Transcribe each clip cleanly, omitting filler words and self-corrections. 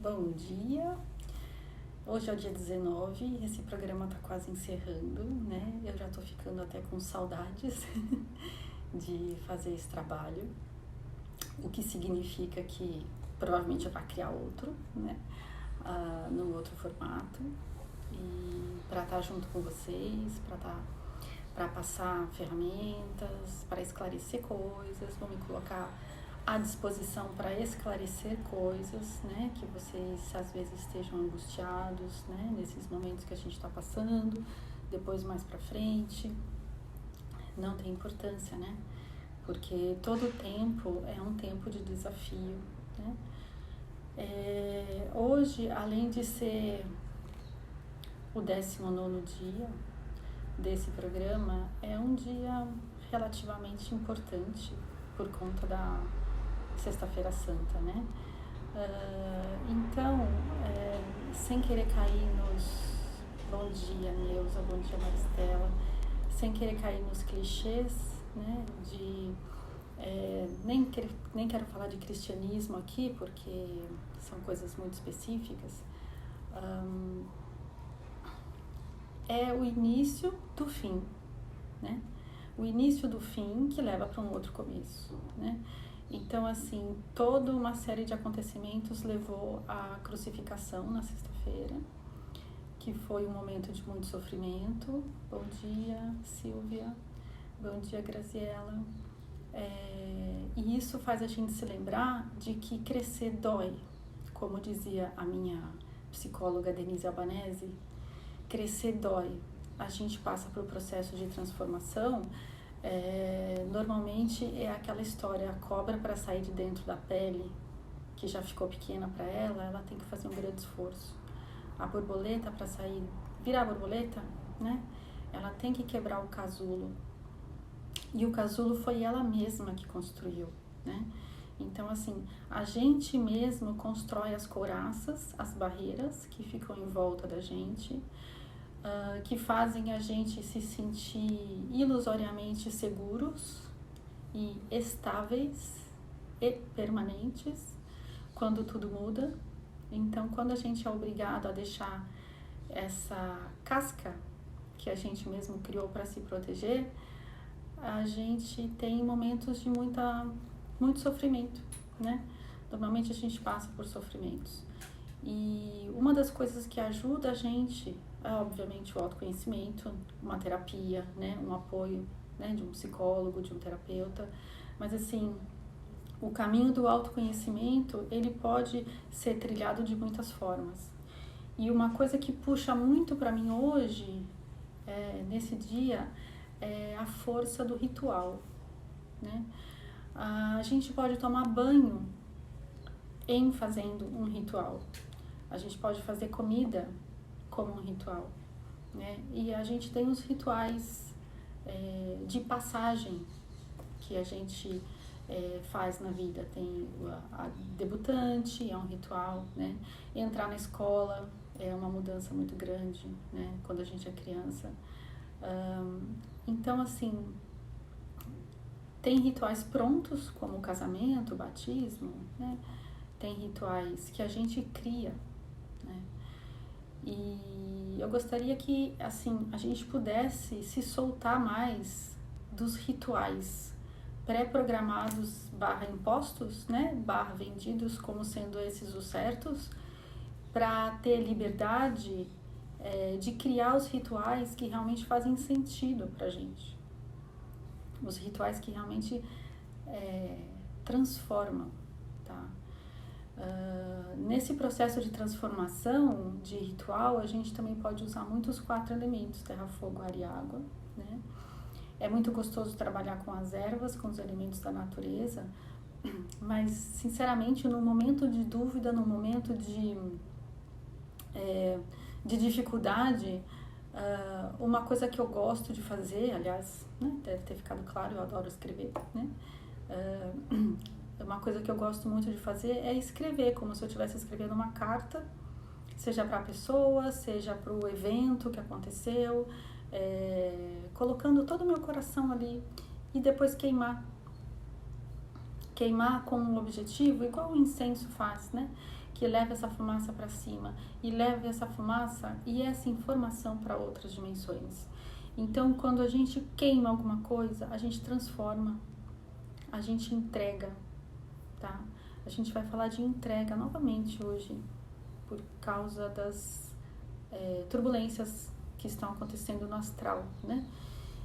Bom dia, hoje é o dia 19, esse programa tá quase encerrando, né? Eu já tô ficando até com saudades de fazer esse trabalho, o que significa que provavelmente vai criar outro, né? Num outro formato, e para estar junto com vocês, para passar ferramentas, para esclarecer coisas, vou me colocar à disposição para esclarecer coisas, né, que vocês às vezes estejam angustiados, né, nesses momentos que a gente está passando, depois mais para frente, não tem importância, né, porque todo tempo é um tempo de desafio, né. Hoje, além de ser o 19º dia desse programa, é um dia relativamente importante por conta da Sexta-feira Santa, né? Então, sem querer cair nos... Bom dia, Neuza, bom dia, Maristela. Sem querer cair nos clichês, né? Nem quero falar de cristianismo aqui, porque são coisas muito específicas. É o início do fim, né? O início do fim que leva para um outro começo, né? Então, assim, toda uma série de acontecimentos levou à crucificação na sexta-feira, que foi um momento de muito sofrimento. Bom dia, Silvia. Bom dia, Graziela. E isso faz a gente se lembrar de que crescer dói. Como dizia a minha psicóloga Denise Albanese, crescer dói. A gente passa por um processo de transformação. Normalmente é aquela história, a cobra para sair de dentro da pele, que já ficou pequena para ela tem que fazer um grande esforço. A borboleta para sair, virar borboleta, né? Ela tem que quebrar o casulo. E o casulo foi ela mesma que construiu, né? Então, assim, a gente mesmo constrói as couraças, as barreiras que ficam em volta da gente, que fazem a gente se sentir ilusoriamente seguros e estáveis e permanentes quando tudo muda. Então, quando a gente é obrigado a deixar essa casca que a gente mesmo criou para se proteger, a gente tem momentos de muito sofrimento, né? Normalmente a gente passa por sofrimentos. E uma das coisas que ajuda a gente é, obviamente, o autoconhecimento, uma terapia, né? Um apoio, né? De um psicólogo, de um terapeuta. Mas, assim, o caminho do autoconhecimento, ele pode ser trilhado de muitas formas. E uma coisa que puxa muito para mim hoje, nesse dia, é a força do ritual, né? A gente pode tomar banho em fazendo um ritual. A gente pode fazer comida como um ritual, né? E a gente tem os rituais de passagem que a gente faz na vida. Tem a debutante, é um ritual, né? Entrar na escola é uma mudança muito grande, né? Quando a gente é criança. Então, assim, tem rituais prontos, como o casamento, o batismo, né? Tem rituais que a gente cria, né? E eu gostaria que, assim, a gente pudesse se soltar mais dos rituais pré-programados / impostos, né? / vendidos como sendo esses os certos, para ter liberdade de criar os rituais que realmente fazem sentido pra gente. Os rituais que realmente transformam, tá? Nesse processo de transformação de ritual, a gente também pode usar muito os 4 elementos, terra, fogo, ar e água, né? É muito gostoso trabalhar com as ervas, com os elementos da natureza, mas, sinceramente, no momento de dúvida, no momento de dificuldade, uma coisa que eu gosto de fazer, aliás, né, deve ter ficado claro, eu adoro escrever, né? Uma coisa que eu gosto muito de fazer é escrever, como se eu estivesse escrevendo uma carta, seja para a pessoa, seja para o evento que aconteceu, colocando todo o meu coração ali e depois queimar com um objetivo, igual o incenso faz, né? que leva essa fumaça para cima e leva essa fumaça e essa informação para outras dimensões. Então, quando a gente queima alguma coisa, a gente transforma, a gente entrega, tá? A gente vai falar de entrega novamente hoje, por causa das turbulências que estão acontecendo no astral, né?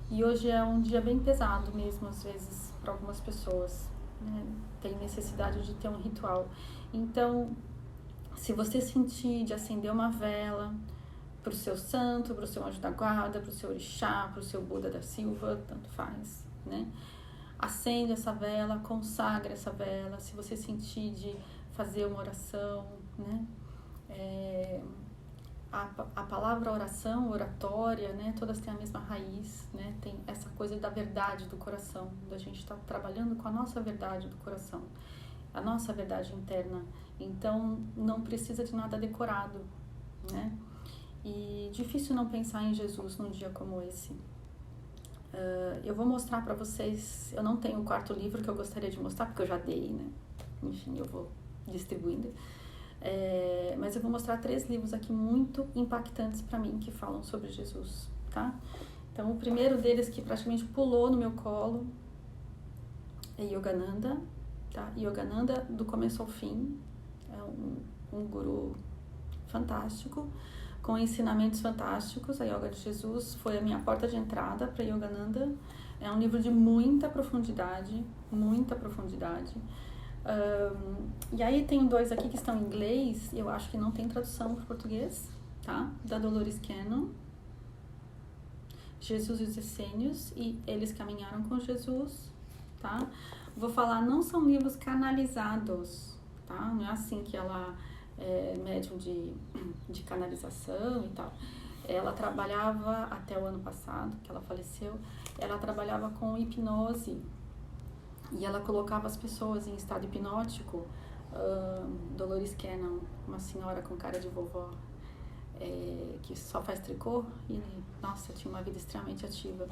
E hoje é um dia bem pesado mesmo, às vezes, para algumas pessoas, né? Tem necessidade de ter um ritual. Então, se você sentir de acender uma vela para o seu santo, para o seu anjo da guarda, para o seu orixá, para o seu Buda da Silva, tanto faz, né? Acende essa vela, consagra essa vela. Se você sentir de fazer uma oração, né? A palavra oração, oratória, né? Todas têm a mesma raiz, né? Tem essa coisa da verdade do coração, da gente estar trabalhando com a nossa verdade do coração, a nossa verdade interna. Então, não precisa de nada decorado, né? E difícil não pensar em Jesus num dia como esse. Eu vou mostrar para vocês, eu não tenho o quarto livro que eu gostaria de mostrar, porque eu já dei, né? Enfim, eu vou distribuindo. Mas eu vou mostrar 3 livros aqui muito impactantes para mim, que falam sobre Jesus, tá? Então, o primeiro deles, que praticamente pulou no meu colo, é Yogananda, tá? Yogananda, do começo ao fim, é um guru fantástico, com ensinamentos fantásticos. A Yoga de Jesus foi a minha porta de entrada para Yogananda. É um livro de muita profundidade, muita profundidade. E aí tem 2 aqui que estão em inglês, eu acho que não tem tradução para o português, tá? Da Dolores Cannon, Jesus e os Essênios, e Eles Caminharam com Jesus, tá? Vou falar, não são livros canalizados, tá? Não é assim que ela é médium de canalização e tal. Ela trabalhava, até o ano passado, que ela faleceu, ela trabalhava com hipnose, e ela colocava as pessoas em estado hipnótico. Dolores Cannon, uma senhora com cara de vovó, que só faz tricô e, nossa, tinha uma vida extremamente ativa.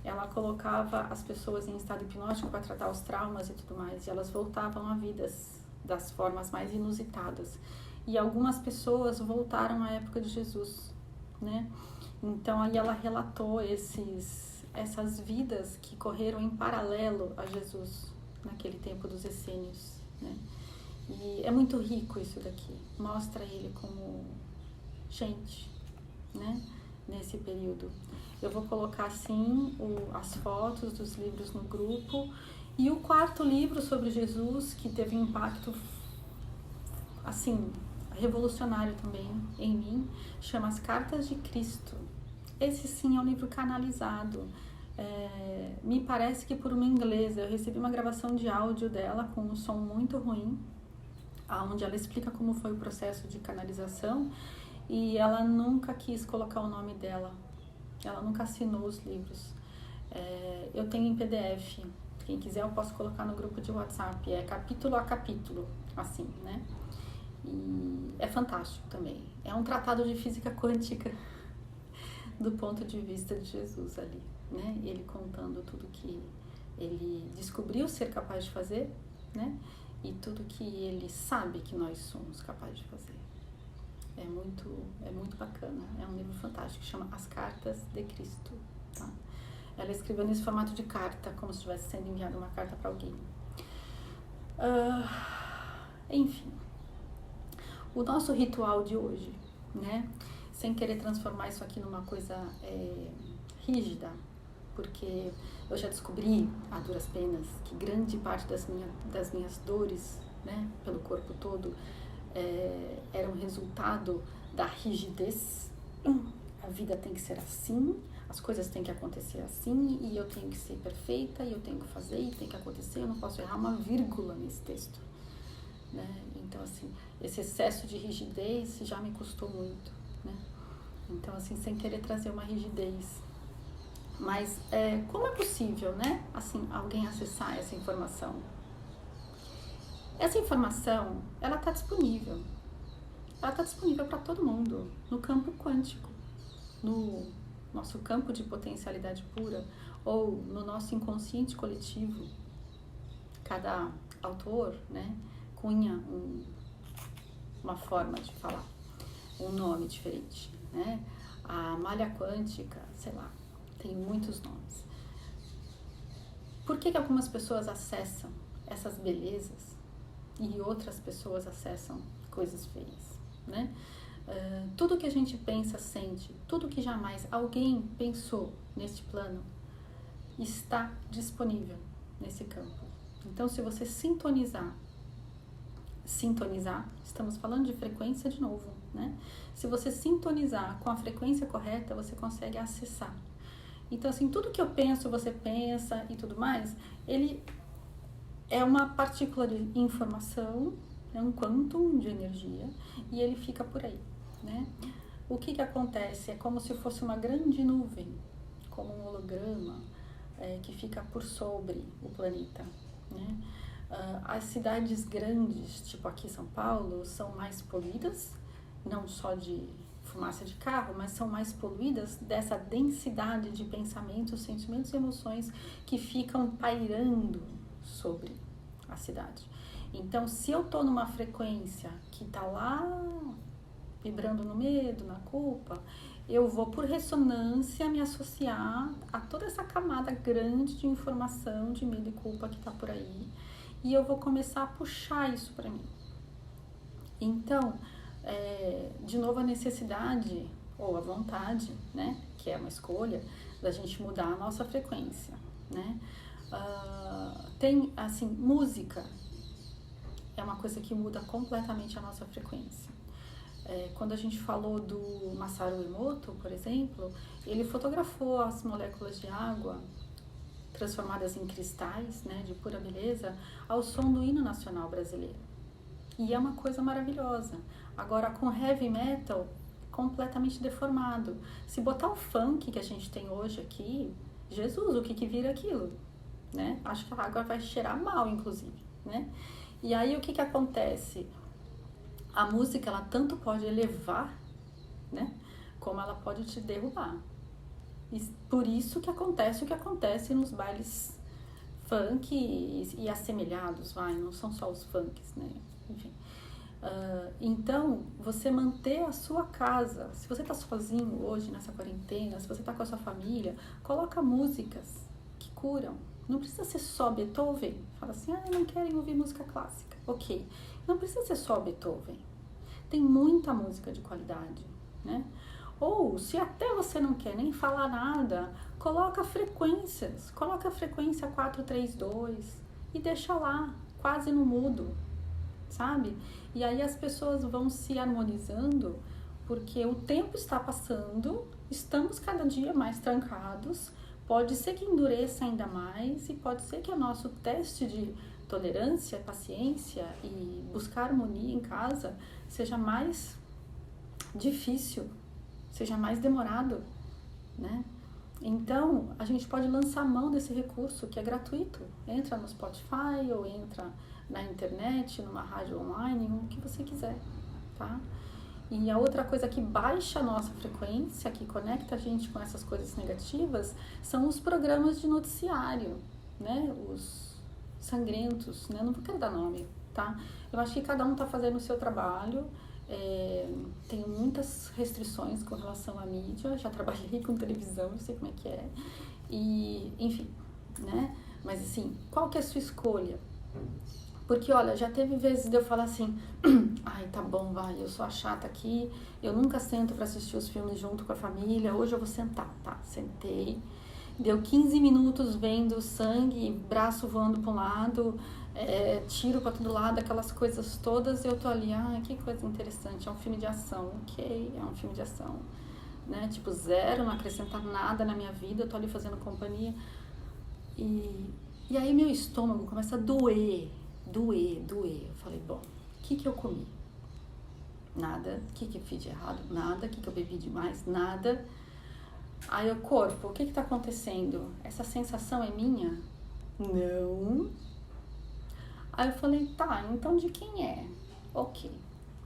Ela colocava as pessoas em estado hipnótico para tratar os traumas e tudo mais, e elas voltavam à vida das formas mais inusitadas. E algumas pessoas voltaram à época de Jesus, né? Então, aí ela relatou essas vidas que correram em paralelo a Jesus, naquele tempo dos essênios, né? E é muito rico isso daqui, mostra ele como gente, né? Nesse período. Eu vou colocar, sim, as fotos dos livros no grupo. E o quarto livro sobre Jesus, que teve um impacto, assim, revolucionário também em mim, chama As Cartas de Cristo. Esse, sim, é um livro canalizado. Me parece que por uma inglesa. Eu recebi uma gravação de áudio dela com um som muito ruim, onde ela explica como foi o processo de canalização, e ela nunca quis colocar o nome dela, ela nunca assinou os livros. Eu tenho em PDF, quem quiser eu posso colocar no grupo de WhatsApp, é capítulo a capítulo, assim, né? E é fantástico também, é um tratado de física quântica do ponto de vista de Jesus ali, né? Ele contando tudo que ele descobriu ser capaz de fazer, né? E tudo que ele sabe que nós somos capazes de fazer. É muito bacana. É um livro fantástico, chama As Cartas de Cristo, tá? Ela escreveu nesse formato de carta, como se estivesse sendo enviada uma carta para alguém. Enfim, o nosso ritual de hoje, né? Sem querer transformar isso aqui numa coisa rígida, porque eu já descobri, a duras penas, que grande parte das minhas dores, né, pelo corpo todo, era um resultado da rigidez. A vida tem que ser assim, as coisas têm que acontecer assim, e eu tenho que ser perfeita, e eu tenho que fazer, e tem que acontecer, eu não posso errar uma vírgula nesse texto, né? Então, assim, esse excesso de rigidez já me custou muito, né? Então, assim, sem querer trazer uma rigidez. Mas como é possível, né, assim, alguém acessar essa informação? Essa informação, ela está disponível. Ela está disponível para todo mundo, no campo quântico, no nosso campo de potencialidade pura, ou no nosso inconsciente coletivo. Cada autor, né, cunha uma forma de falar, um nome diferente, né? A malha quântica, sei lá, tem muitos nomes. Por que algumas pessoas acessam essas belezas e outras pessoas acessam coisas feias, né? Tudo que a gente pensa, sente, tudo que jamais alguém pensou neste plano está disponível nesse campo. Então, se você sintonizar, estamos falando de frequência de novo, né? Se você sintonizar com a frequência correta, você consegue acessar. Então, assim, tudo que eu penso, você pensa e tudo mais, ele é uma partícula de informação, é um quantum de energia e ele fica por aí, né? O que acontece? É como se fosse uma grande nuvem, como um holograma que fica por sobre o planeta, né? As cidades grandes, tipo aqui São Paulo, são mais poluídas, não só de fumaça de carro, mas são mais poluídas dessa densidade de pensamentos, sentimentos e emoções que ficam pairando sobre a cidade. Então, se eu tô numa frequência que tá lá vibrando no medo, na culpa, eu vou por ressonância me associar a toda essa camada grande de informação, de medo e culpa que tá por aí, e eu vou começar a puxar isso para mim. Então, de novo a necessidade ou a vontade, né, que é uma escolha da gente mudar a nossa frequência, né? Tem, assim, música é uma coisa que muda completamente a nossa frequência. Quando a gente falou do Masaru Emoto, por exemplo, ele fotografou as moléculas de água transformadas em cristais, né, de pura beleza, ao som do hino nacional brasileiro. E é uma coisa maravilhosa. Agora, com heavy metal, completamente deformado. Se botar o funk que a gente tem hoje aqui, Jesus, o que vira aquilo? Né? Acho que a água vai cheirar mal, inclusive, né? E aí, o que acontece? A música, ela tanto pode elevar, né? Como ela pode te derrubar. E por isso que acontece o que acontece nos bailes funk e assemelhados, não são só os funks, né? Enfim. Então, você manter a sua casa, se você está sozinho hoje nessa quarentena, se você está com a sua família, coloca músicas que curam. Não precisa ser só Beethoven. Fala assim, não querem ouvir música clássica. Ok, não precisa ser só Beethoven. Tem muita música de qualidade, né? Ou, se até você não quer nem falar nada, coloca frequências. Coloca a frequência 432 e deixa lá, quase no mudo, sabe? E aí as pessoas vão se harmonizando, porque o tempo está passando, estamos cada dia mais trancados, pode ser que endureça ainda mais e pode ser que o nosso teste de tolerância, paciência e buscar harmonia em casa seja mais difícil, seja mais demorado, né? Então, a gente pode lançar mão desse recurso que é gratuito. Entra no Spotify ou entra na internet, numa rádio online, o que você quiser, tá? E a outra coisa que baixa a nossa frequência, que conecta a gente com essas coisas negativas, são os programas de noticiário, né? Os sangrentos, né? Não quero dar nome, tá? Eu acho que cada um tá fazendo o seu trabalho. Tenho muitas restrições com relação à mídia, já trabalhei com televisão, eu sei como é que é, e enfim, né? Mas assim, qual que é a sua escolha? Porque olha, já teve vezes de eu falar assim, ai, tá bom, vai, eu sou a chata aqui, eu nunca sento pra assistir os filmes junto com a família, hoje eu vou sentar, tá? Sentei, deu 15 minutos vendo sangue, braço voando pra um lado, tiro pra todo lado, aquelas coisas todas, e eu tô ali, que coisa interessante, é um filme de ação, ok, é um filme de ação, né? Tipo, zero, não acrescentar nada na minha vida, eu tô ali fazendo companhia, e aí meu estômago começa a doer. Eu falei, bom, o que eu comi? Nada. O que eu fiz de errado? Nada. O que eu bebi demais? Nada. Aí o corpo, o que tá acontecendo? Essa sensação é minha? Não. Aí eu falei, tá, então de quem é? Ok.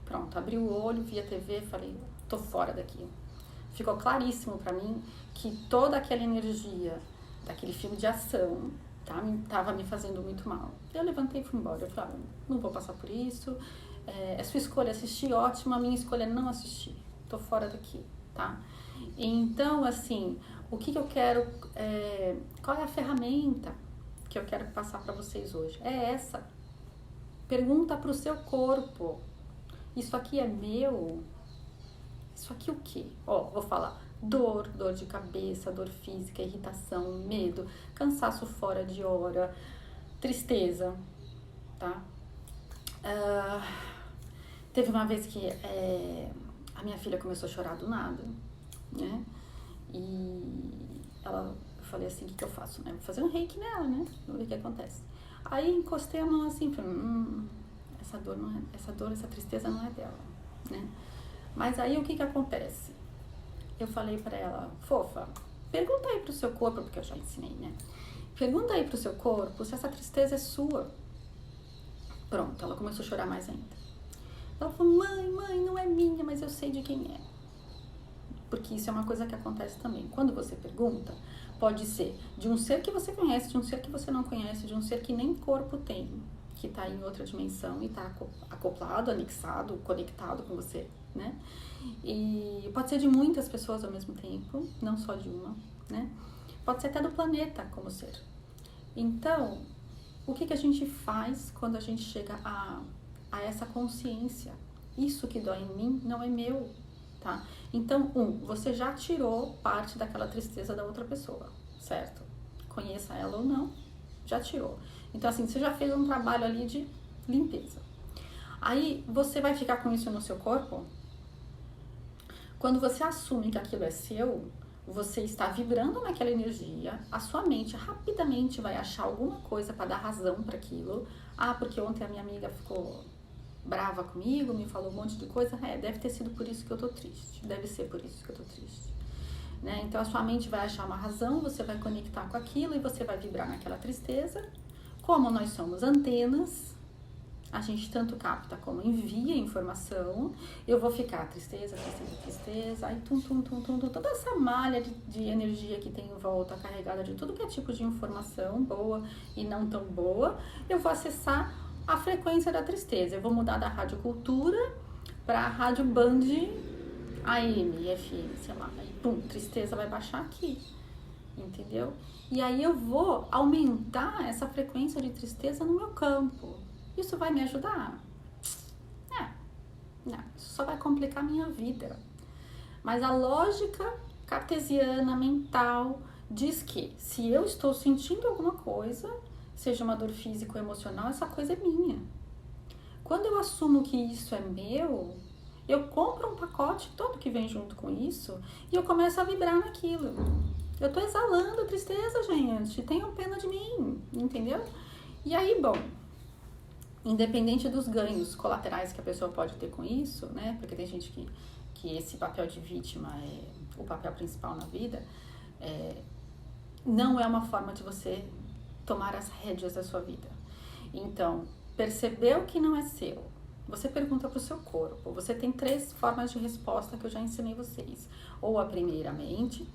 Pronto, abri o olho, vi a TV, falei, tô fora daqui. Ficou claríssimo pra mim que toda aquela energia daquele filme de ação tava me fazendo muito mal. Eu levantei e fui embora. Eu falei, não vou passar por isso, É sua escolha assistir, ótimo, a minha escolha é não assistir. Tô fora daqui, tá? Então, assim, o que eu quero, qual é a ferramenta que eu quero passar para vocês hoje? É essa. Pergunta pro seu corpo. Isso aqui é meu? Isso aqui o quê? Ó, vou falar. Dor de cabeça, dor física, irritação, medo, cansaço fora de hora, tristeza, tá? Teve uma vez que a minha filha começou a chorar do nada, né? E eu falei assim, o que eu faço, né? Vou fazer um reiki nela, né? Vamos ver o que acontece. Aí encostei a mão assim, falei, essa tristeza não é dela, né? Mas aí o que acontece? Eu falei pra ela, fofa, pergunta aí pro seu corpo, porque eu já ensinei, né? Pergunta aí pro seu corpo se essa tristeza é sua. Pronto, ela começou a chorar mais ainda. Ela falou, mãe, não é minha, mas eu sei de quem é. Porque isso é uma coisa que acontece também. Quando você pergunta, pode ser de um ser que você conhece, de um ser que você não conhece, de um ser que nem corpo tem, que tá em outra dimensão e tá acoplado, anexado, conectado com você, né? E pode ser de muitas pessoas ao mesmo tempo, não só de uma, né? Pode ser até do planeta como ser. Então, o que a gente faz quando a gente chega a essa consciência? Isso que dói em mim não é meu, tá? Então, você já tirou parte daquela tristeza da outra pessoa, certo? Conheça ela ou não, já tirou. Então, assim, você já fez um trabalho ali de limpeza. Aí, você vai ficar com isso no seu corpo? Quando você assume que aquilo é seu, você está vibrando naquela energia, a sua mente rapidamente vai achar alguma coisa para dar razão para aquilo. Ah, porque ontem a minha amiga ficou brava comigo, me falou um monte de coisa. Deve ter sido por isso que eu tô triste. Deve ser por isso que eu tô triste. Né? Então a sua mente vai achar uma razão, você vai conectar com aquilo e você vai vibrar naquela tristeza. Como nós somos antenas, a gente tanto capta como envia informação. Eu vou ficar tristeza, aí toda essa malha de energia que tem em volta, carregada de tudo que é tipo de informação, boa e não tão boa, eu vou acessar a frequência da tristeza. Eu vou mudar da Rádio Cultura para a Rádio Band AM, FM, sei lá, aí tristeza vai baixar aqui, entendeu? E aí eu vou aumentar essa frequência de tristeza no meu campo. Isso vai me ajudar? Não, isso só vai complicar a minha vida. Mas a lógica cartesiana, mental, diz que se eu estou sentindo alguma coisa, seja uma dor física ou emocional, essa coisa é minha. Quando eu assumo que isso é meu, eu compro um pacote todo que vem junto com isso e eu começo a vibrar naquilo. Eu estou exalando a tristeza, gente. Tenham pena de mim, entendeu? E aí, bom, independente dos ganhos colaterais que a pessoa pode ter com isso, né? Porque tem gente que esse papel de vítima é o papel principal na vida, não é uma forma de você tomar as rédeas da sua vida. Então, percebeu que não é seu, você pergunta para o seu corpo. Você tem 3 formas de resposta que eu já ensinei vocês. Ou a primeira mente,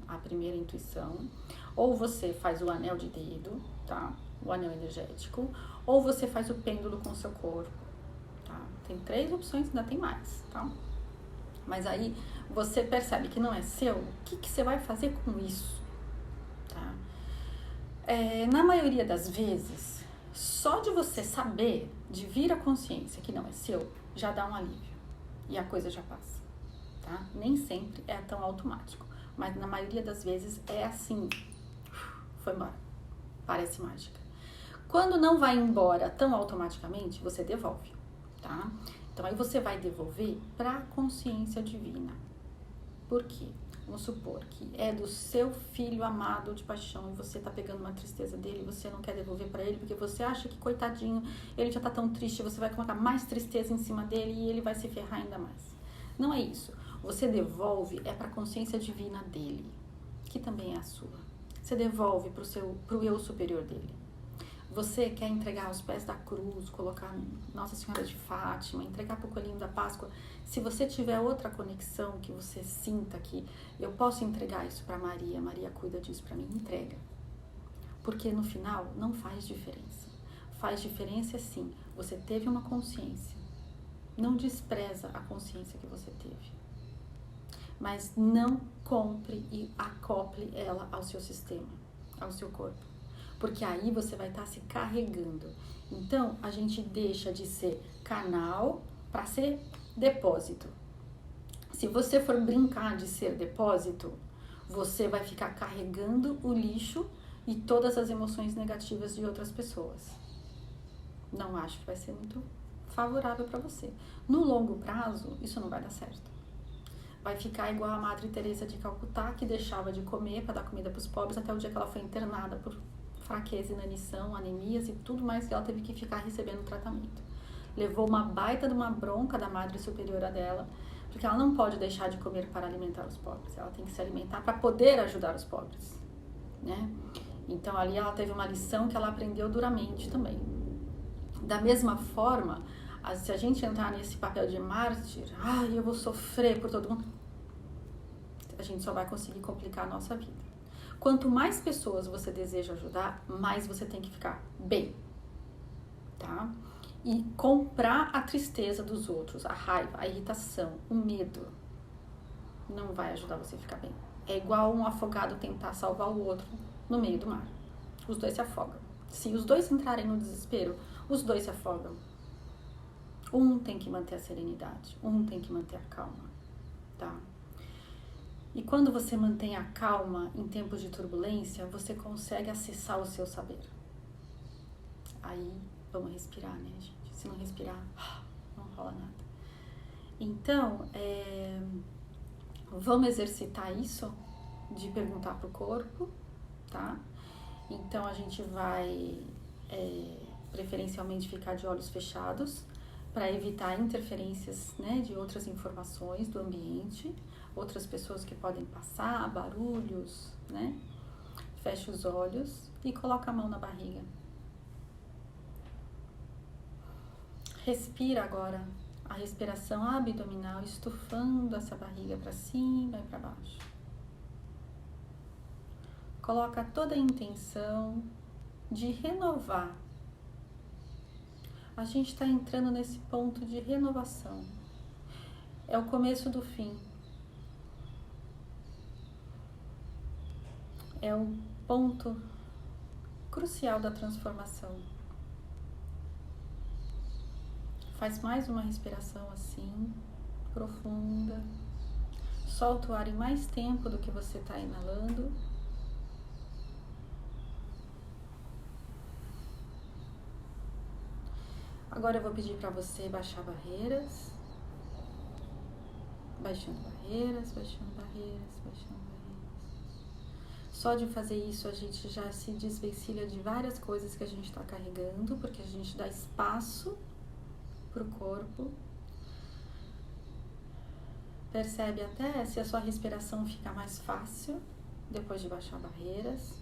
a primeira intuição. Ou você faz o anel de dedo, tá? O anel energético. Ou você faz o pêndulo com o seu corpo, tá? Tem 3 opções, ainda tem mais, tá? Mas aí você percebe que não é seu, o que você vai fazer com isso, tá? Na maioria das vezes, só de você saber, de vir à consciência que não é seu, já dá um alívio e a coisa já passa, tá? Nem sempre é tão automático, mas na maioria das vezes é assim, foi embora, parece mágica. Quando não vai embora tão automaticamente, você devolve, tá? Então aí você vai devolver para a consciência divina. Por quê? Vamos supor que é do seu filho amado de paixão e você tá pegando uma tristeza dele e você não quer devolver para ele porque você acha que, coitadinho, ele já tá tão triste, você vai colocar mais tristeza em cima dele e ele vai se ferrar ainda mais. Não é isso. Você devolve para a consciência divina dele, que também é a sua. Você devolve pro eu superior dele. Você quer entregar aos pés da cruz, colocar Nossa Senhora de Fátima, entregar pro coelhinho da Páscoa. Se você tiver outra conexão, que você sinta que eu posso entregar isso para Maria, Maria cuida disso para mim, entrega. Porque no final não faz diferença. Faz diferença sim, você teve uma consciência Não despreza a consciência que você teve. Mas não compre e acople ela ao seu sistema, ao seu corpo. Porque aí você vai estar se carregando. Então, a gente deixa de ser canal para ser depósito. Se você for brincar de ser depósito, você vai ficar carregando o lixo e todas as emoções negativas de outras pessoas. Não acho que vai ser muito favorável para você. No longo prazo, isso não vai dar certo. Vai ficar igual a Madre Teresa de Calcutá, que deixava de comer para dar comida para os pobres até o dia que ela foi internada por fraqueza, inanição, anemias e tudo mais que ela teve que ficar recebendo tratamento. Levou uma baita de uma bronca da Madre Superiora dela, porque ela não pode deixar de comer para alimentar os pobres. Ela tem que se alimentar para poder ajudar os pobres, né? Então ali ela teve uma lição que ela aprendeu duramente também. Da mesma forma, se a gente entrar nesse papel de mártir, eu vou sofrer por todo mundo, a gente só vai conseguir complicar a nossa vida. Quanto mais pessoas você deseja ajudar, mais você tem que ficar bem, tá? E comprar a tristeza dos outros, a raiva, a irritação, o medo, não vai ajudar você a ficar bem. É igual um afogado tentar salvar o outro no meio do mar. Os dois se afogam. Se os dois entrarem no desespero, os dois se afogam. Um tem que manter a serenidade, um tem que manter a calma, tá? E quando você mantém a calma em tempos de turbulência, você consegue acessar o seu saber. Aí, vamos respirar, né, gente? Se não respirar, não rola nada. Então, vamos exercitar isso de perguntar pro corpo, tá? Então, a gente vai preferencialmente ficar de olhos fechados para evitar interferências, né, de outras informações do ambiente, outras pessoas que podem passar, barulhos, né? Fecha os olhos e coloca a mão na barriga. Respira agora a respiração abdominal, estufando essa barriga para cima e para baixo. Coloca toda a intenção de renovar. A gente está entrando nesse ponto de renovação. É o começo do fim. É o ponto crucial da transformação. Faz mais uma respiração assim, profunda. Solta o ar em mais tempo do que você está inalando. Agora eu vou pedir para você baixar barreiras. Baixando barreiras, baixando barreiras, baixando barreiras. Só de fazer isso a gente já se desvencilha de várias coisas que a gente está carregando, porque a gente dá espaço para o corpo. Percebe até se a sua respiração fica mais fácil depois de baixar barreiras.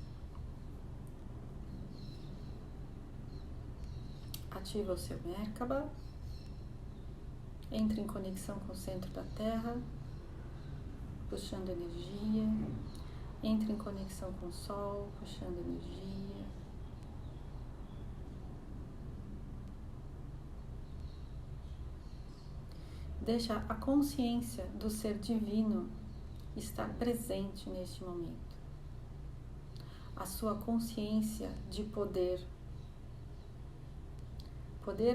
Ativa o seu Merkaba. Entre em conexão com o centro da Terra, puxando energia. Entre em conexão com o Sol, puxando energia. Deixa a consciência do ser divino estar presente neste momento. A sua consciência de poder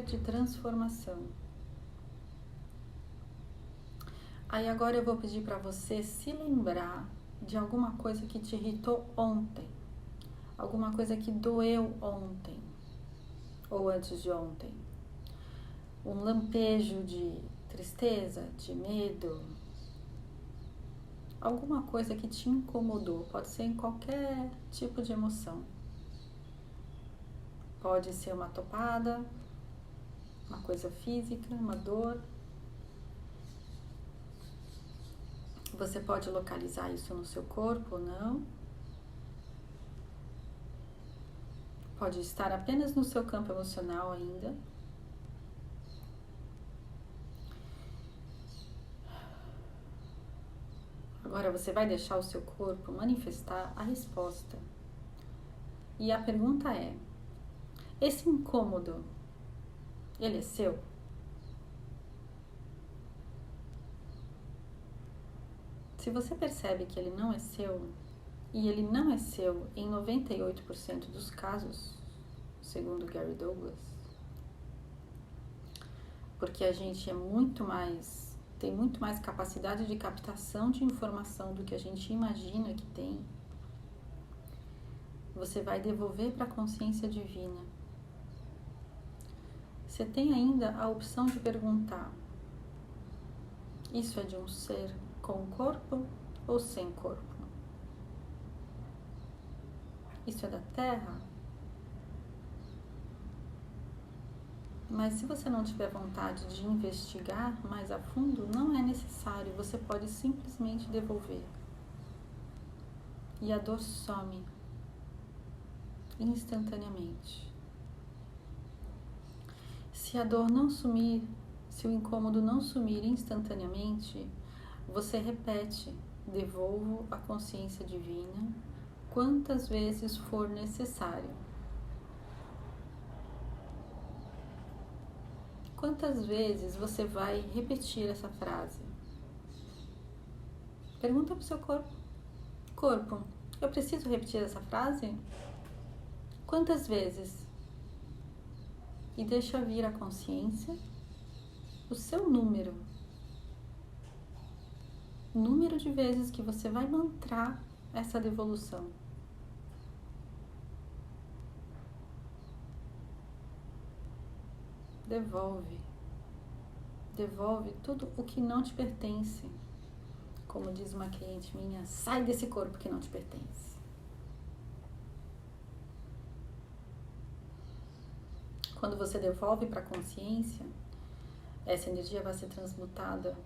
de transformação. Aí agora eu vou pedir para você se lembrar de alguma coisa que te irritou ontem, alguma coisa que doeu ontem ou antes de ontem, um lampejo de tristeza, de medo, alguma coisa que te incomodou, pode ser em qualquer tipo de emoção. Pode ser uma topada, uma coisa física, uma dor. Você pode localizar isso no seu corpo ou não. Pode estar apenas no seu campo emocional ainda. Agora você vai deixar o seu corpo manifestar a resposta. E a pergunta é: esse incômodo, ele é seu? Se você percebe que ele não é seu, e ele não é seu em 98% dos casos, segundo Gary Douglas, porque a gente tem muito mais capacidade de captação de informação do que a gente imagina que tem, você vai devolver para a consciência divina. Você tem ainda a opção de perguntar: isso é de um ser com corpo ou sem corpo? Isso é da Terra? Mas se você não tiver vontade de investigar mais a fundo, não é necessário, você pode simplesmente devolver. E a dor some instantaneamente. Se a dor não sumir, se o incômodo não sumir instantaneamente, você repete: devolvo a consciência divina quantas vezes for necessário. Quantas vezes você vai repetir essa frase? Pergunta para o seu corpo: corpo, eu preciso repetir essa frase? Quantas vezes? E deixa vir a consciência o seu número de vezes que você vai mantrar essa devolução. Devolve tudo o que não te pertence. Como diz uma cliente minha: sai desse corpo que não te pertence. Quando você devolve para a consciência, essa energia vai ser transmutada.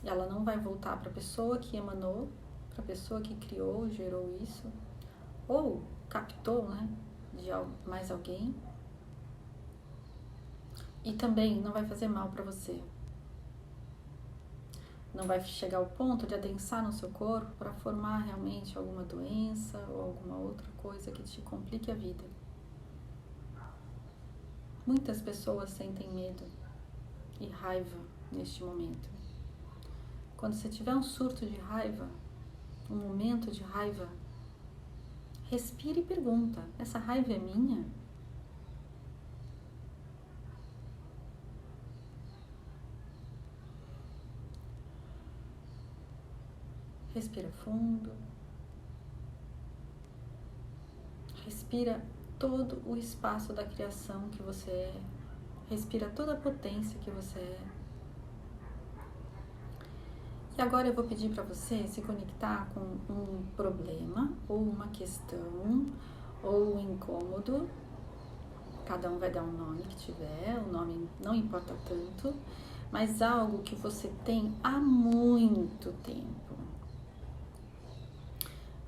Ela não vai voltar para a pessoa que emanou, para a pessoa que criou, gerou isso, ou captou, né, de mais alguém. E também não vai fazer mal para você. Não vai chegar ao ponto de adensar no seu corpo para formar realmente alguma doença ou alguma outra coisa que te complique a vida. Muitas pessoas sentem medo e raiva neste momento. Quando você tiver um surto de raiva, um momento de raiva, respire e pergunta: essa raiva é minha? Respira fundo. Respira todo o espaço da criação que você é. Respira toda a potência que você é. E agora eu vou pedir para você se conectar com um problema, ou uma questão, ou um incômodo. Cada um vai dar um nome que tiver, o nome não importa tanto, mas algo que você tem há muito tempo.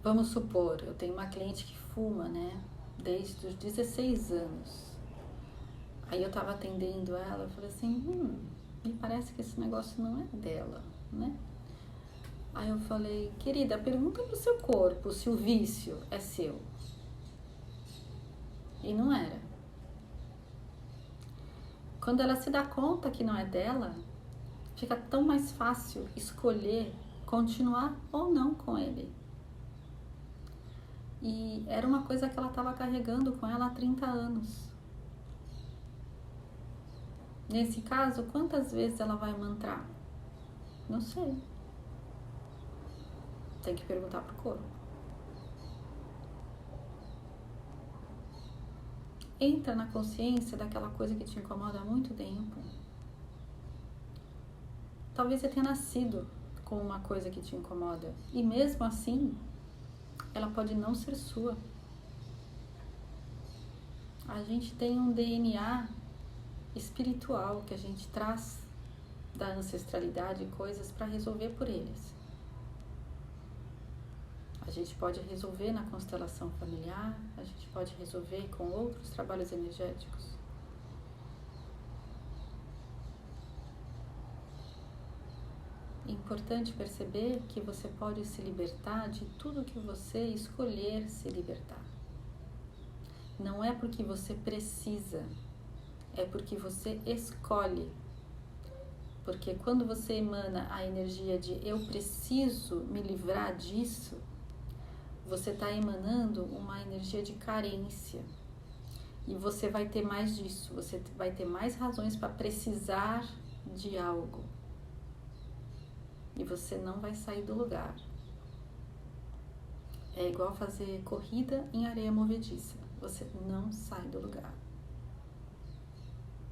Vamos supor, eu tenho uma cliente que fuma, né, desde os 16 anos. Aí eu tava atendendo ela, eu falei assim, me parece que esse negócio não é dela, né? Aí eu falei: querida, pergunta pro seu corpo se o vício é seu. E não era. Quando ela se dá conta que não é dela, fica tão mais fácil escolher continuar ou não com ele. E era uma coisa que ela estava carregando com ela há 30 anos. Nesse caso, quantas vezes ela vai mantrar? Não sei. Tem que perguntar pro corpo. Entra na consciência daquela coisa que te incomoda há muito tempo. Talvez você tenha nascido com uma coisa que te incomoda. E mesmo assim, ela pode não ser sua. A gente tem um DNA espiritual que a gente traz da ancestralidade, coisas para resolver por eles. A gente pode resolver na constelação familiar, a gente pode resolver com outros trabalhos energéticos. É importante perceber que você pode se libertar de tudo que você escolher se libertar. Não é porque você precisa, é porque você escolhe. Porque quando você emana a energia de eu preciso me livrar disso, você está emanando uma energia de carência. E você vai ter mais disso, você vai ter mais razões para precisar de algo. E você não vai sair do lugar. É igual fazer corrida em areia movediça. Você não sai do lugar.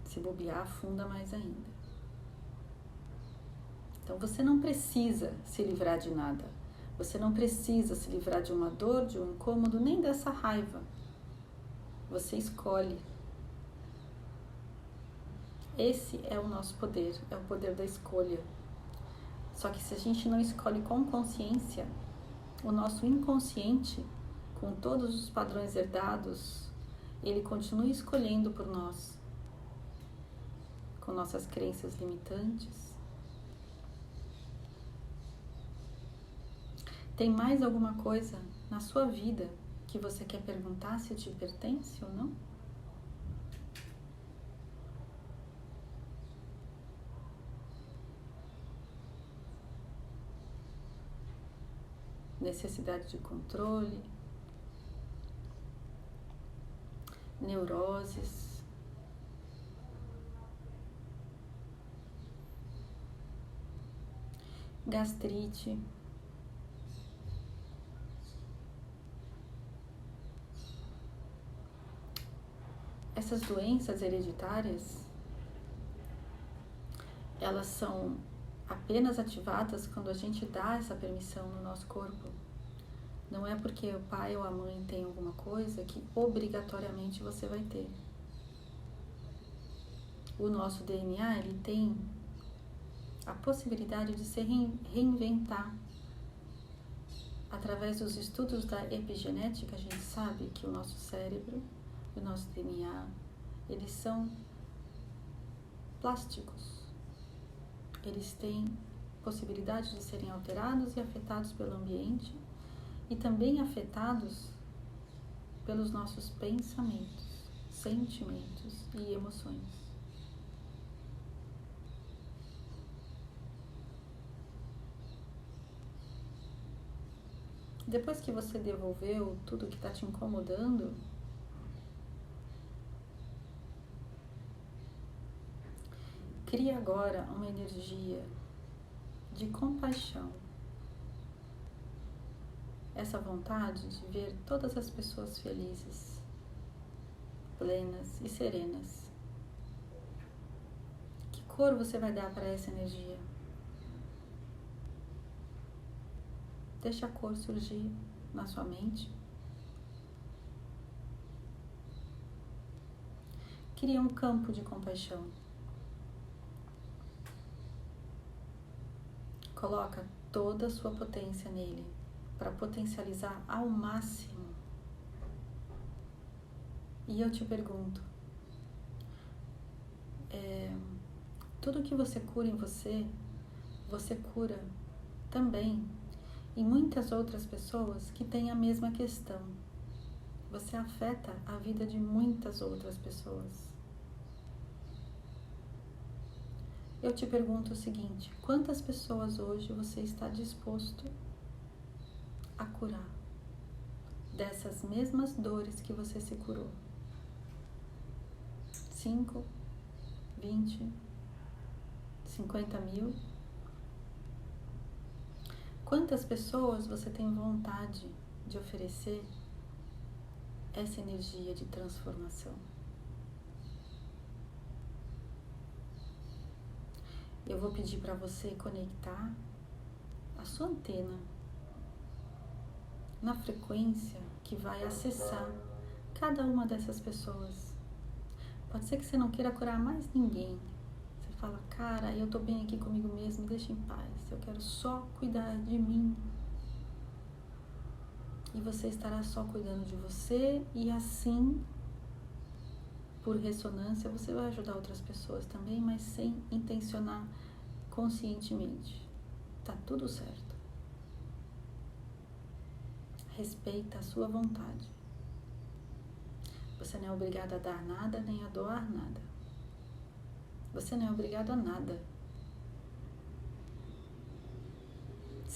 Se bobear, afunda mais ainda. Então você não precisa se livrar de nada. Você não precisa se livrar de uma dor, de um incômodo, nem dessa raiva. Você escolhe. Esse é o nosso poder, é o poder da escolha. Só que se a gente não escolhe com consciência, o nosso inconsciente, com todos os padrões herdados, ele continua escolhendo por nós, com nossas crenças limitantes. Tem mais alguma coisa na sua vida que você quer perguntar se te pertence ou não? Necessidade de controle, neuroses, gastrite, essas doenças hereditárias, elas são apenas ativadas quando a gente dá essa permissão no nosso corpo. Não é porque o pai ou a mãe tem alguma coisa que obrigatoriamente você vai ter. O nosso DNA, ele tem a possibilidade de se reinventar. Através dos estudos da epigenética, a gente sabe que o nosso cérebro, o nosso DNA, eles são plásticos. Eles têm possibilidade de serem alterados e afetados pelo ambiente e também afetados pelos nossos pensamentos, sentimentos e emoções. Depois que você devolveu tudo que está te incomodando, crie agora uma energia de compaixão. Essa vontade de ver todas as pessoas felizes, plenas e serenas. Que cor você vai dar para essa energia? Deixa a cor surgir na sua mente. Cria um campo de compaixão. Coloca toda a sua potência nele, para potencializar ao máximo. E eu te pergunto, tudo que você cura em você, você cura também em muitas outras pessoas que têm a mesma questão. Você afeta a vida de muitas outras pessoas. Eu te pergunto o seguinte: quantas pessoas hoje você está disposto a curar dessas mesmas dores que você se curou? 5, 20, 50 mil? Quantas pessoas você tem vontade de oferecer essa energia de transformação? Eu vou pedir para você conectar a sua antena na frequência que vai acessar cada uma dessas pessoas. Pode ser que você não queira curar mais ninguém. Você fala, cara, eu tô bem aqui comigo mesmo, me deixa em paz. Eu quero só cuidar de mim. E você estará só cuidando de você e assim, por ressonância, você vai ajudar outras pessoas também, mas sem intencionar conscientemente. Tá tudo certo. Respeita a sua vontade. Você não é obrigado a dar nada, nem a doar nada. Você não é obrigado a nada.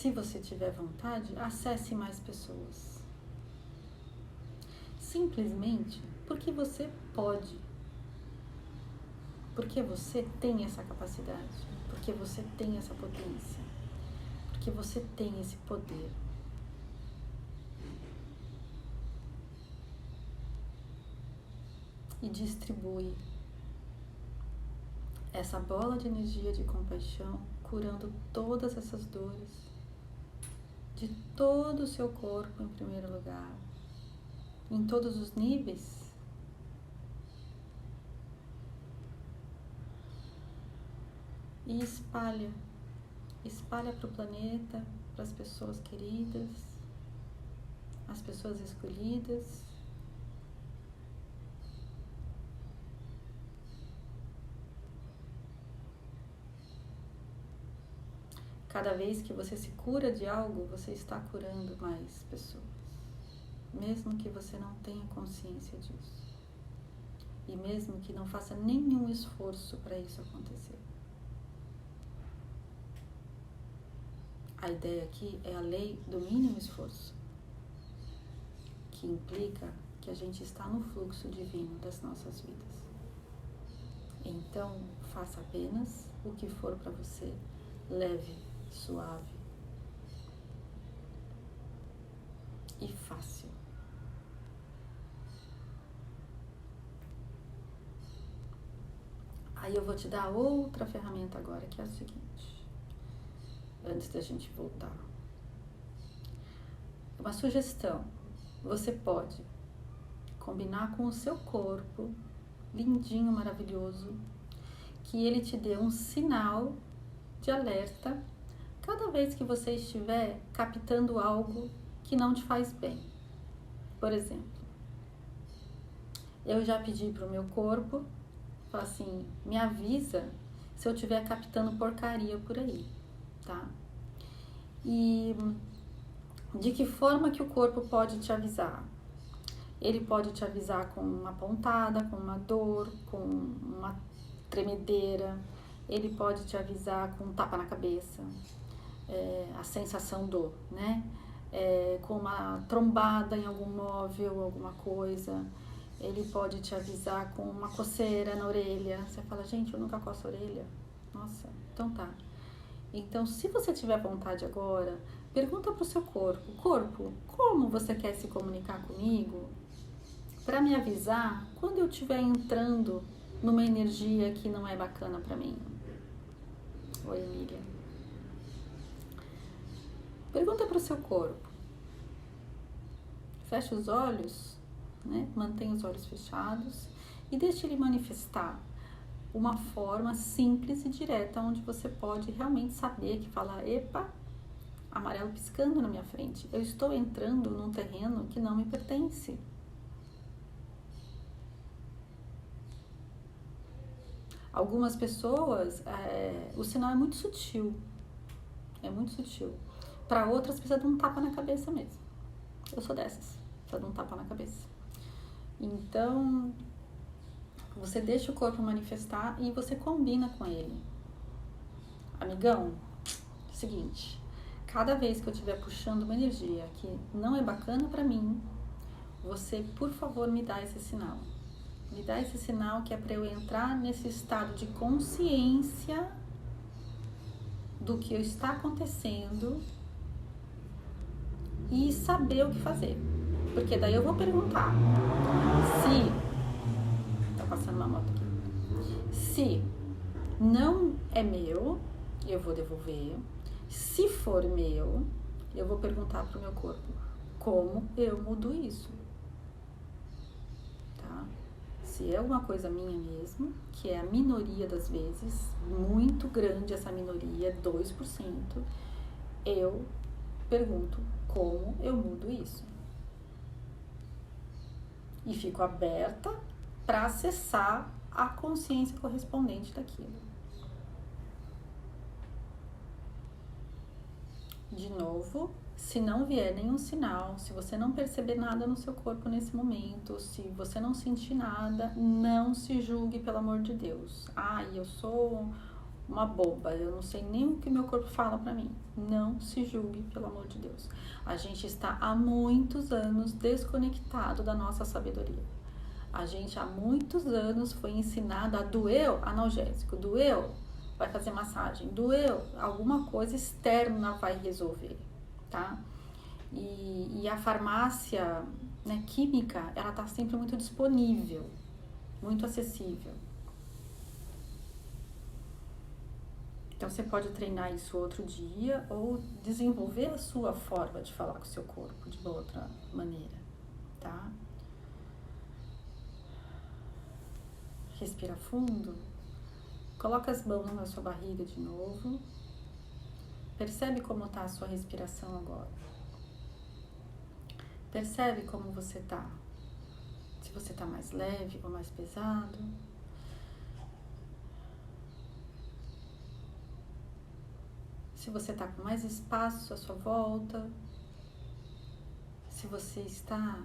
Se você tiver vontade, acesse mais pessoas. Simplesmente porque você pode. Porque você tem essa capacidade. Porque você tem essa potência. Porque você tem esse poder. E distribui essa bola de energia de compaixão, curando todas essas dores de todo o seu corpo em primeiro lugar, em todos os níveis. E espalha para o planeta, para as pessoas queridas, as pessoas escolhidas. Cada vez que você se cura de algo, você está curando mais pessoas, mesmo que você não tenha consciência disso. E mesmo que não faça nenhum esforço para isso acontecer. A ideia aqui é a lei do mínimo esforço, que implica que a gente está no fluxo divino das nossas vidas. Então, faça apenas o que for para você, leve, suave e fácil. Aí eu vou te dar outra ferramenta agora, que é a seguinte, antes da gente voltar. Uma sugestão: você pode combinar com o seu corpo, lindinho, maravilhoso, que ele te dê um sinal de alerta cada vez que você estiver captando algo que não te faz bem. Por exemplo, eu já pedi para o meu corpo, falar assim, me avisa se eu estiver captando porcaria por aí, tá? E de que forma que o corpo pode te avisar? Ele pode te avisar com uma pontada, com uma dor, com uma tremedeira. Ele pode te avisar com um tapa na cabeça, a sensação do, né? Com uma trombada em algum móvel, alguma coisa. Ele pode te avisar com uma coceira na orelha. Você fala, gente, eu nunca coço a orelha. Nossa, então tá. Então, se você tiver vontade agora, pergunta pro seu corpo. Corpo, como você quer se comunicar comigo? Para me avisar quando eu estiver entrando numa energia que não é bacana para mim. Oi, Emília. Pergunta para o seu corpo. Fecha os olhos, né? Mantenha os olhos fechados e deixe ele manifestar uma forma simples e direta onde você pode realmente saber que fala, epa, amarelo piscando na minha frente. Eu estou entrando num terreno que não me pertence. Algumas pessoas, o sinal é muito sutil. É muito sutil. Para outras, precisa de um tapa na cabeça mesmo. Eu sou dessas. Precisa de um tapa na cabeça. Então, você deixa o corpo manifestar e você combina com ele. Amigão, seguinte. Cada vez que eu estiver puxando uma energia que não é bacana para mim, você, por favor, me dá esse sinal. Me dá esse sinal que é para eu entrar nesse estado de consciência do que está acontecendo e saber o que fazer. Porque daí eu vou perguntar se... Tá passando uma moto aqui. Se não é meu, eu vou devolver. Se for meu, eu vou perguntar pro meu corpo como eu mudo isso. Tá? Se é alguma coisa minha mesmo, que é a minoria das vezes, muito grande essa minoria, 2%, eu pergunto como eu mudo isso. E fico aberta para acessar a consciência correspondente daquilo. De novo, se não vier nenhum sinal, se você não perceber nada no seu corpo nesse momento, se você não sentir nada, não se julgue, pelo amor de Deus. Eu sou uma boba, eu não sei nem o que meu corpo fala pra mim. Não se julgue, pelo amor de Deus. A gente está há muitos anos desconectado da nossa sabedoria. A gente há muitos anos foi ensinado a doeu, analgésico, doeu, vai fazer massagem, doeu, alguma coisa externa vai resolver, tá? E a farmácia, né, química, ela tá sempre muito disponível, muito acessível. Então, você pode treinar isso outro dia ou desenvolver a sua forma de falar com o seu corpo de uma outra maneira, tá? Respira fundo. Coloca as mãos na sua barriga de novo. Percebe como está a sua respiração agora. Percebe como você está. Se você está mais leve ou mais pesado. Se você está com mais espaço à sua volta. Se você está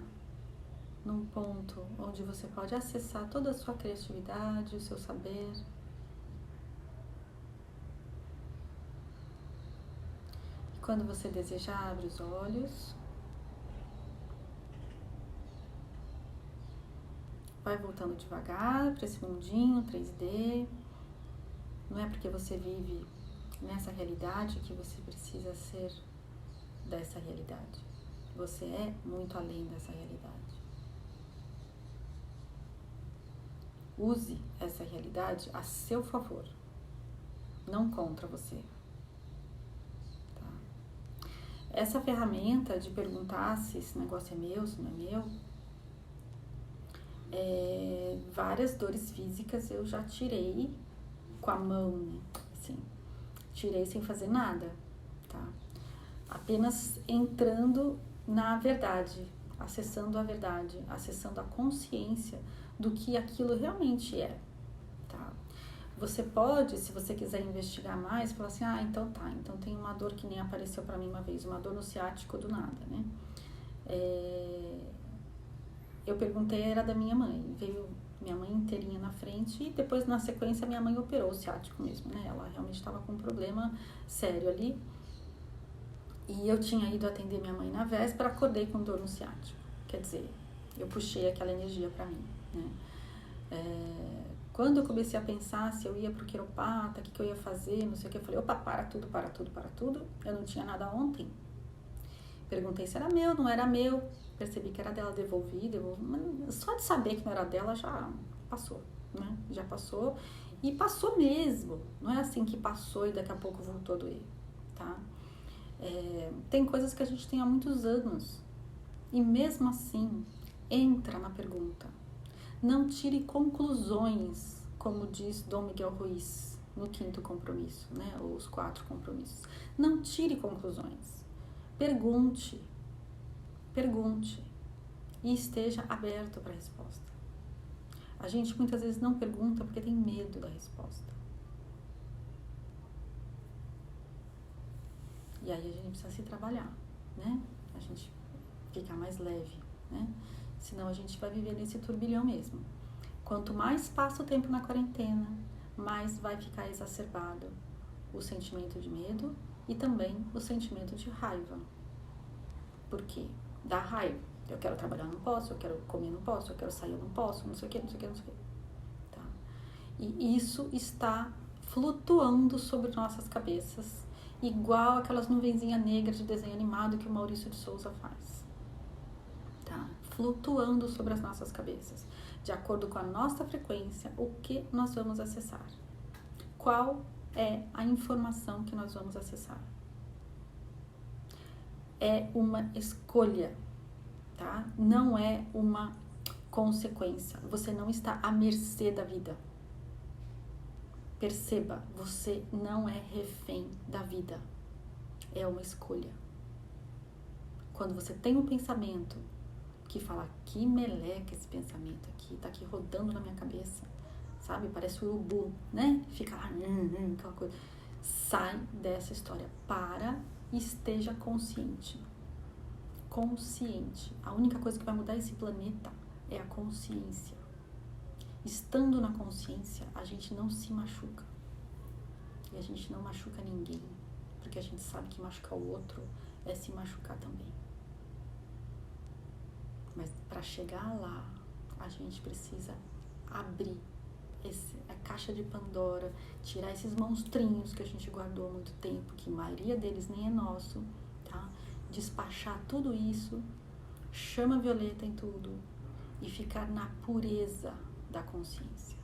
num ponto onde você pode acessar toda a sua criatividade, o seu saber. E quando você desejar, abre os olhos. Vai voltando devagar para esse mundinho 3D. Não é porque você vive nessa realidade que você precisa ser dessa realidade. Você é muito além dessa realidade. Use essa realidade a seu favor, não contra você. Tá? Essa ferramenta de perguntar se esse negócio é meu, se não é meu, várias dores físicas eu já tirei com a mão, né? Assim, tirei sem fazer nada, tá? Apenas entrando na verdade, acessando a verdade, acessando a consciência do que aquilo realmente é, tá? Você pode, se você quiser investigar mais, falar assim, então tá, então tem uma dor que nem apareceu pra mim uma vez, uma dor no ciático do nada, né? Eu perguntei, era da minha mãe, veio minha mãe inteirinha na frente e depois na sequência minha mãe operou o ciático mesmo, né? Ela realmente estava com um problema sério ali e eu tinha ido atender minha mãe na véspera, acordei com dor no ciático, quer dizer, eu puxei aquela energia pra mim, né? Quando eu comecei a pensar se eu ia pro quiropata, o que eu ia fazer, não sei o que, eu falei, opa, para tudo, eu não tinha nada ontem. Perguntei se era meu, não era meu, percebi que era dela, devolvi, mas só de saber que não era dela já passou, né? Já passou e passou mesmo, não é assim que passou e daqui a pouco voltou a doer, tá? Tem coisas que a gente tem há muitos anos e mesmo assim entra na pergunta. Não tire conclusões, como diz Dom Miguel Ruiz no 5º compromisso, né? Ou os 4 compromissos. Não tire conclusões. Pergunte e esteja aberto para a resposta. A gente muitas vezes não pergunta porque tem medo da resposta. E aí a gente precisa se trabalhar, né? A gente ficar mais leve, né? Senão a gente vai viver nesse turbilhão mesmo. Quanto mais passa o tempo na quarentena, mais vai ficar exacerbado o sentimento de medo e também o sentimento de raiva. Por quê? Dá raiva. Eu quero trabalhar, não posso, eu quero comer, não posso, eu quero sair, eu não posso, não sei o que. Tá? E isso está flutuando sobre nossas cabeças, igual aquelas nuvenzinhas negras de desenho animado que o Maurício de Souza faz. Tá? Flutuando sobre as nossas cabeças, de acordo com a nossa frequência, o que nós vamos acessar. Qual é a informação que nós vamos acessar? É uma escolha, tá? Não é uma consequência. Você não está à mercê da vida. Perceba, você não é refém da vida. É uma escolha. Quando você tem um pensamento que fala, que meleca esse pensamento aqui, tá aqui rodando na minha cabeça, sabe? Parece o urubu, né? Fica lá, aquela coisa. Sai dessa história, para e esteja consciente. Consciente. A única coisa que vai mudar esse planeta é a consciência. Estando na consciência, a gente não se machuca. E a gente não machuca ninguém, porque a gente sabe que machucar o outro é se machucar também. Mas para chegar lá, a gente precisa abrir a caixa de Pandora, tirar esses monstrinhos que a gente guardou há muito tempo, que a maioria deles nem é nosso, tá? Despachar tudo isso, chama violeta em tudo e ficar na pureza da consciência.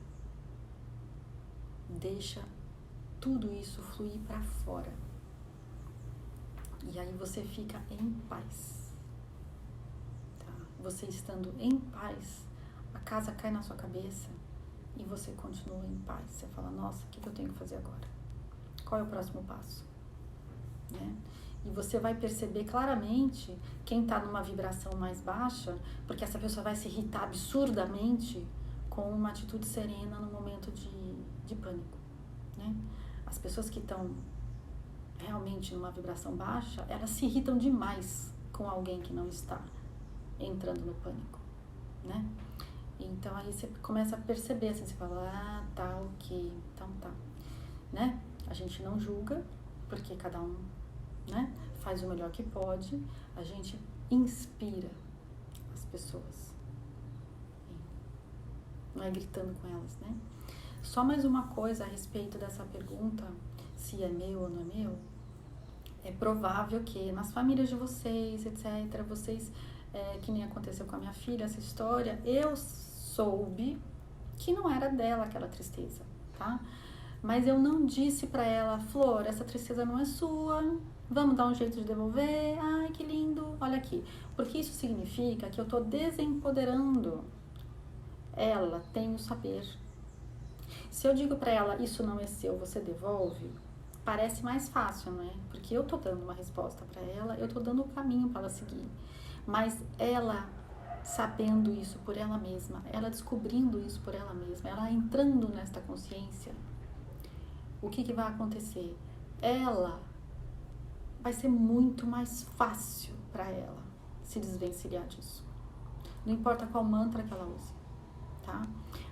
Deixa tudo isso fluir para fora. E aí você fica em paz. Tá? Você estando em paz, a casa cai na sua cabeça e você continua em paz. Você fala, nossa, o que eu tenho que fazer agora? Qual é o próximo passo? Né? E você vai perceber claramente quem está numa vibração mais baixa, porque essa pessoa vai se irritar absurdamente com uma atitude serena no momento de pânico. Né? As pessoas que estão realmente numa vibração baixa, elas se irritam demais com alguém que não está entrando no pânico. Né? Então aí você começa a perceber, assim, você fala, ah, tá, ok, então tá. Né? A gente não julga, porque cada um, né, faz o melhor que pode, a gente inspira as pessoas, não é gritando com elas, né? Só mais uma coisa a respeito dessa pergunta, se é meu ou não é meu. É provável que nas famílias de vocês, etc., vocês, que nem aconteceu com a minha filha, essa história, eu soube que não era dela aquela tristeza, tá? Mas eu não disse pra ela, Flor, essa tristeza não é sua, vamos dar um jeito de devolver, ai que lindo, olha aqui. Porque isso significa que eu tô desempoderando ela, tem o saber. Se eu digo pra ela, isso não é seu, você devolve, parece mais fácil, não é? Porque eu tô dando uma resposta pra ela, eu tô dando o caminho pra ela seguir. Mas ela sabendo isso por ela mesma, ela descobrindo isso por ela mesma, ela entrando nesta consciência, o que vai acontecer? Ela vai ser muito mais fácil para ela se desvencilhar disso. Não importa qual mantra que ela use, tá?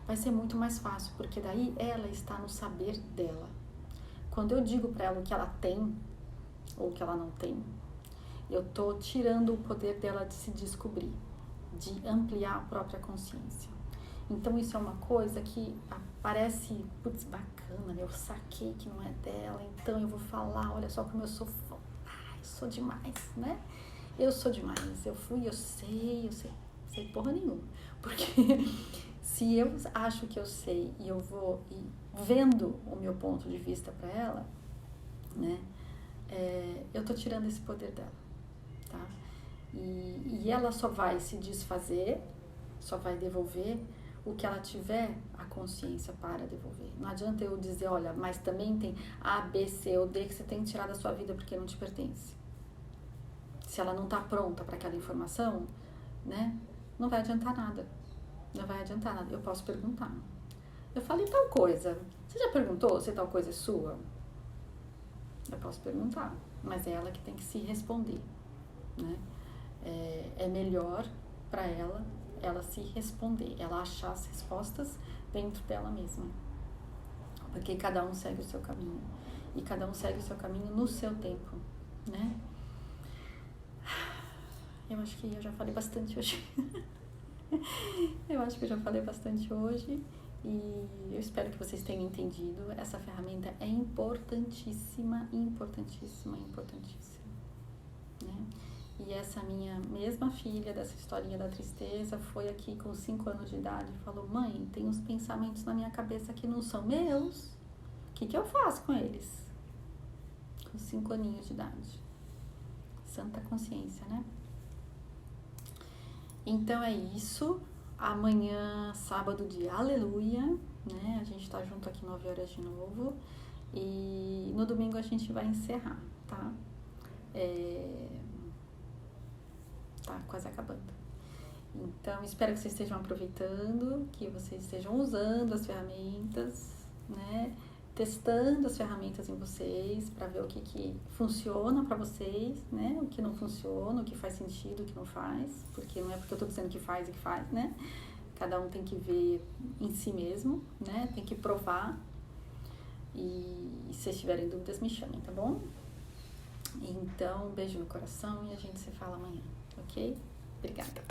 Vai ser muito mais fácil, porque daí ela está no saber dela. Quando eu digo para ela o que ela tem ou o que ela não tem, eu tô tirando o poder dela de se descobrir, de ampliar a própria consciência. Então isso é uma coisa que parece, putz, bacana, né? Eu saquei que não é dela, então eu vou falar, olha só como eu sou foda, eu sou demais, né? Eu sou demais, eu sei porra nenhuma. Porque se eu acho que eu sei e eu vou vendo o meu ponto de vista para ela, né? Eu tô tirando esse poder dela, tá? E ela só vai se desfazer, só vai devolver o que ela tiver a consciência para devolver. Não adianta eu dizer, olha, mas também tem A, B, C ou D que você tem que tirar da sua vida porque não te pertence. Se ela não está pronta para aquela informação, né, não vai adiantar nada. Não vai adiantar nada. Eu posso perguntar. Eu falei tal coisa. Você já perguntou se tal coisa é sua? Eu posso perguntar, mas é ela que tem que se responder, né? É melhor para ela se responder, ela achar as respostas dentro dela mesma. Porque cada um segue o seu caminho. E cada um segue o seu caminho no seu tempo, né? Eu acho que eu já falei bastante hoje. E eu espero que vocês tenham entendido. Essa ferramenta é importantíssima, importantíssima, importantíssima, né? E essa minha mesma filha, dessa historinha da tristeza, foi aqui com 5 anos de idade e falou, mãe, tem uns pensamentos na minha cabeça que não são meus. O que eu faço com eles? Com 5 aninhos de idade. Santa consciência, né? Então é isso. Amanhã, sábado de aleluia, né? A gente tá junto aqui 9 horas de novo. E no domingo a gente vai encerrar, tá? Tá quase acabando. Então, espero que vocês estejam aproveitando, que vocês estejam usando as ferramentas, né? Testando as ferramentas em vocês para ver o que funciona para vocês, né? O que não funciona, o que faz sentido, o que não faz, porque não é porque eu tô dizendo que faz e que faz, né? Cada um tem que ver em si mesmo, né? Tem que provar. E se vocês tiverem dúvidas, me chamem, tá bom? Então, um beijo no coração e a gente se fala amanhã, ok? Obrigada.